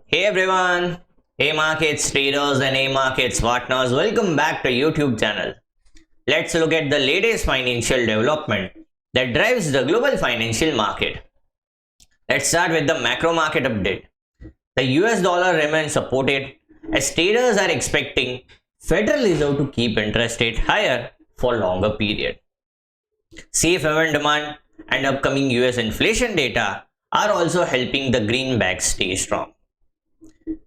Hey everyone, AMarkets traders and AMarkets partners, welcome back to YouTube channel. Let's look at the latest financial development that drives the global financial market. Let's start with the macro market update. The US dollar remains supported as traders are expecting Federal Reserve to keep interest rate higher for longer period. Safe haven demand and upcoming US inflation data are also helping the greenback stay strong.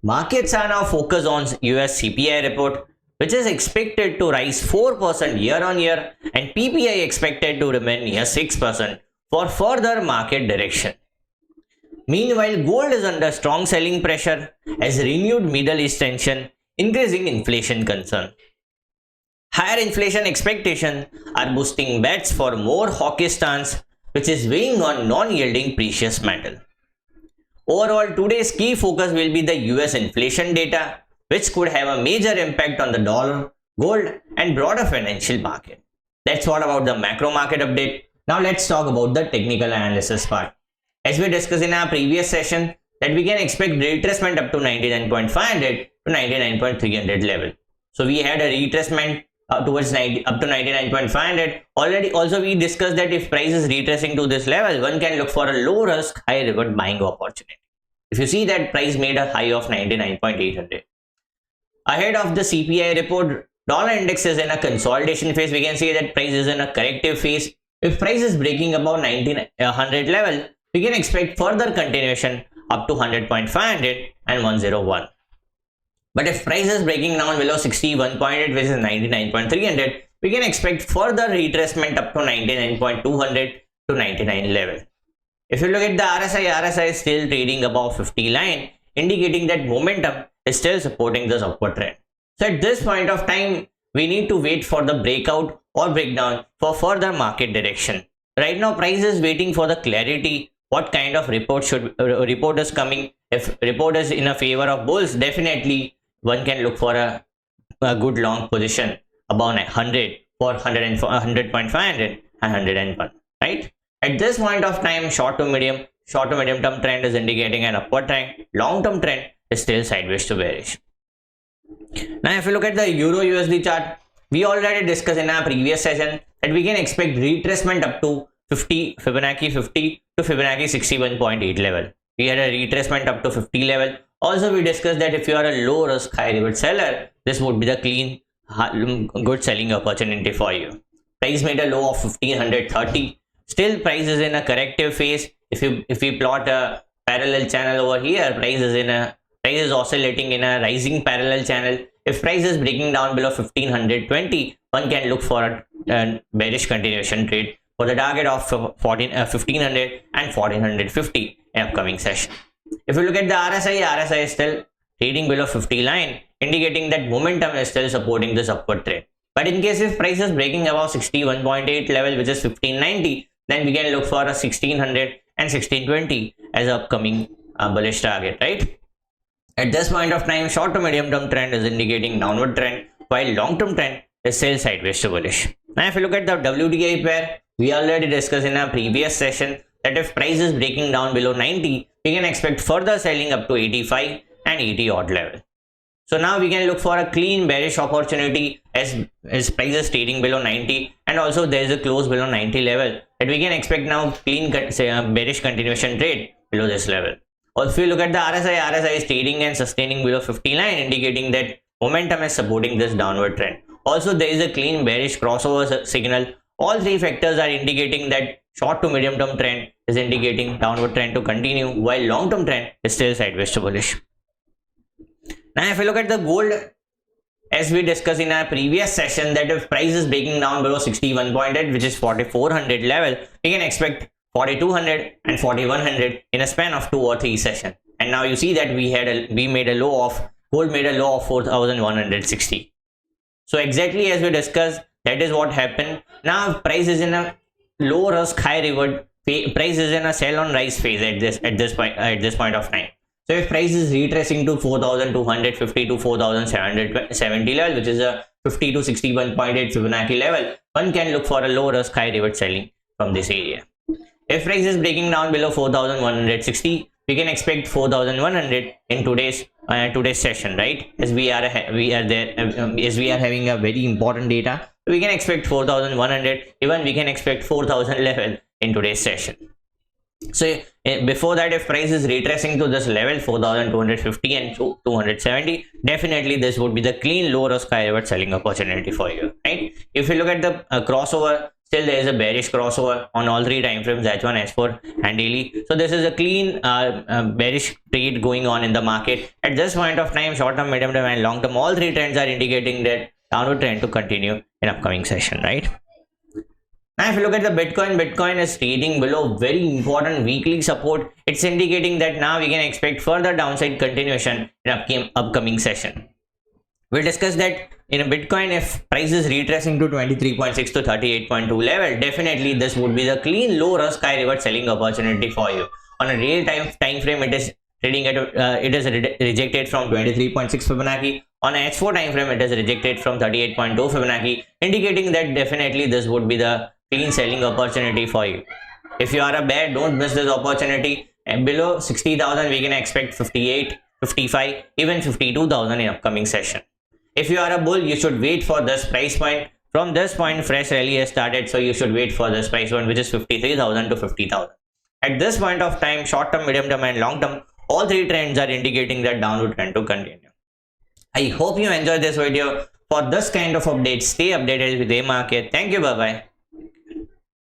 Markets are now focused on US CPI report, which is expected to rise 4% year on year, and PPI expected to remain near 6% for further market direction. Meanwhile, gold is under strong selling pressure as renewed Middle East tension increasing inflation concern. Higher inflation expectations are boosting bets for more hawkish stance, which is weighing on non-yielding precious metal. Overall, today's key focus will be the US inflation data, which could have a major impact on the dollar, gold, and broader financial market. That's what about the macro market update. Now let's talk about the technical analysis part. As we discussed in our previous session, that we can expect retracement up to 99.500 to 99.300 level. So we had a retracement towards up to 99.500. Already also we discussed that if price is retracing to this level, one can look for a low risk, high reward buying opportunity. If you see that price made a high of 99.800. Ahead of the CPI report, dollar index is in a consolidation phase. We can see that price is in a corrective phase. If price is breaking above 100 level, we can expect further continuation up to 100.500 and 101. But if price is breaking down below 61.8, which is 99.300, we can expect further retracement up to 99.200 to 99 level. If you look at the RSI is still trading above 50 line, indicating that momentum is still supporting this upward trend. So at this point of time, we need to wait for the breakout or breakdown for further market direction. Right now, price is waiting for the clarity. What kind of report is coming? If report is in a favor of bulls, definitely one can look for a good long position above 100 for 100.500 and 101, right? At this point of time, short to medium term trend is indicating an upward trend. Long term trend is still sideways to bearish. Now, if you look at the Euro USD chart, we already discussed in our previous session that we can expect retracement up to Fibonacci 50 to Fibonacci 61.8 level. We had a retracement up to 50 level. Also, we discussed that if you are a low risk, high reward seller, this would be the clean, good selling opportunity for you. Price made a low of 1530. Still, price is in a corrective phase. If we plot a parallel channel over here, price is oscillating in a rising parallel channel. If price is breaking down below 1520, one can look for a bearish continuation trade for the target of 1500 and 1450 in upcoming session. If you look at the RSI is still trading below 50 line, indicating that momentum is still supporting this upward trend. But in case if price is breaking above 61.8 level, which is 1590, then we can look for a 1600 and 1620 as an upcoming bullish target, right? At this point of time, short to medium term trend is indicating downward trend, while long term trend is still sideways to bullish. Now, if you look at the WTI pair, we already discussed in our previous session that if price is breaking down below 90, we can expect further selling up to 85 and 80 odd level. So now we can look for a clean bearish opportunity as price is trading below 90, and also there is a close below 90 level that we can expect now clean bearish continuation trade below this level. Also, if you look at the RSI is trading and sustaining below 50 line, indicating that momentum is supporting this downward trend. Also, there is a clean bearish crossover signal. All three factors are indicating that short to medium term trend is indicating downward trend to continue, while long term trend is still sideways to bullish. Now, if you look at the gold, as we discussed in our previous session, that if price is breaking down below 61.8, which is 4400 level, we can expect 4200 and 4100 in a span of 2 or 3 sessions. And now you see that gold made a low of 4160. So exactly as we discussed, that is what happened. Now price is in a low risk, high reward phase. Price is in a sell on rise phase at this point of time. So if price is retracing to 4250 to 4770 level, which is a 50 to 61.8 Fibonacci level, one can look for a low risk, high reward selling from this area. If price is breaking down below 4160, we can expect 4100 in today's session, right? As we are having a very important data, we can expect 4100. Even we can expect 4000 level in today's session. So before that, if price is retracing to this level 4250 and 270, definitely this would be the clean low risk high reward selling opportunity for you, right? If you look at the crossover, still there is a bearish crossover on all three time frames, H1, H4 and daily. So this is a clean bearish trade going on in the market at this point of time. Short term, medium term and long term, all three trends are indicating that downward trend to continue in upcoming session, right? Now if you look at the Bitcoin is trading below very important weekly support. It's indicating that now we can expect further downside continuation in upcoming session. We'll discuss that in a Bitcoin. If price is retracing to 23.6 to 38.2 level, definitely this would be the clean low risk high reward selling opportunity for you. On a real time frame, it is trading at it is rejected from 23.6 Fibonacci. On a H4 time frame, it is rejected from 38.2 Fibonacci, indicating that definitely this would be the clean selling opportunity for you. If you are a bear, don't miss this opportunity. And below 60,000, we can expect 58, 55, even 52,000 in upcoming session. If you are a bull, you should wait for this price point. From this point, fresh rally has started, so you should wait for this price point, which is 53,000 to 50,000. At this point of time, short term, medium term and long term, all three trends are indicating that downward trend to continue. I hope you enjoyed this video. For this kind of updates, stay updated with AMarkets. Thank you. Bye bye.